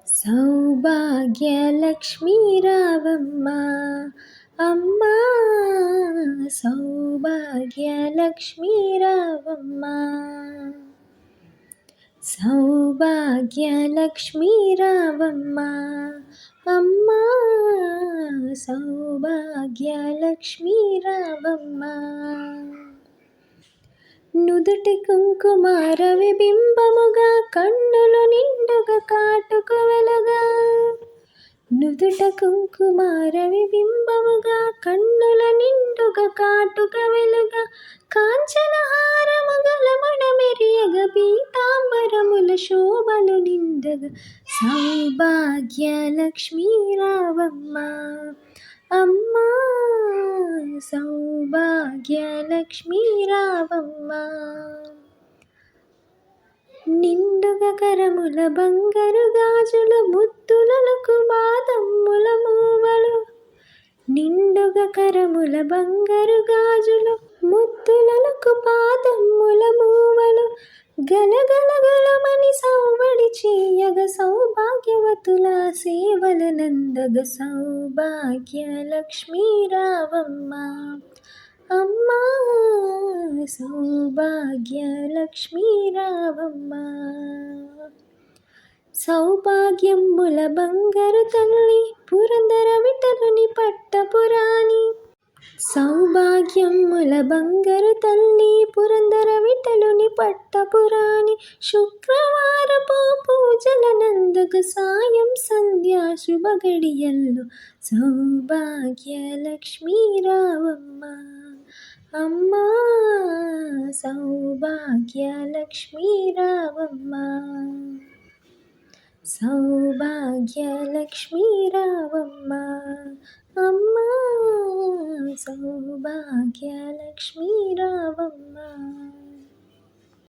సౌభాగ్యలక్ష్మీ రావమ్మ అమ్మా, సౌభాగ్యలక్ష్మీ రావమ్మ, సౌభాగ్యలక్ష్మీ రావమ్మ అమ్మా, సౌభాగ్యలక్ష్మీ రావమ్మ. నుదుటి కుంకుమారవి బింబముగా కన్నులు నిండుగా కాటుక వెలగా, నుదుట కుంకుమారవి బింబముగా కన్నుల నిండుగా కాటుక వెలుగా, కాంచనహారము గలమణ మెరియగ పీతాంబరముల శోభలు నిండగా, సౌభాగ్యలక్ష్మీ రావమ్మ అమ్మా, సౌభాగ్యలక్ష్మీ రావమ్మ. నిండుగా కరముల బంగారు గాజులు ముద్దులకు బాదమ్ముల మూవలు, నిండుగా కరముల బంగారు గాజులు ముద్దులకు పాదమ్ముల మూవలు, గలగలగలమని సౌవడి చేయగ సౌభాగ్యవతుల సేవల నందగ, సౌభాగ్యలక్ష్మీ రావమ్మ అమ్మా, సౌభాగ్యలక్ష్మీ రావమ్మ. సౌభాగ్యముల బంగారు తల్లి పురందర విఠలుని పట్టపురాణి, సౌభాగ్యముల బంగారు తల్లి పురందర విఠలుని పట్టపురాణి, శుక్రవారపు పూజల నందక సాయం సంధ్యా శుభ గడియల్లో, సౌభాగ్యలక్ష్మీ రావమ్మ అమ్మా, సౌభాగ్యలక్ష్మీ రావమ్మ, సౌభాగ్యలక్ష్మీ రావమ్మ అమ్మా, సౌభాగ్యలక్ష్మీ రావమ్మ.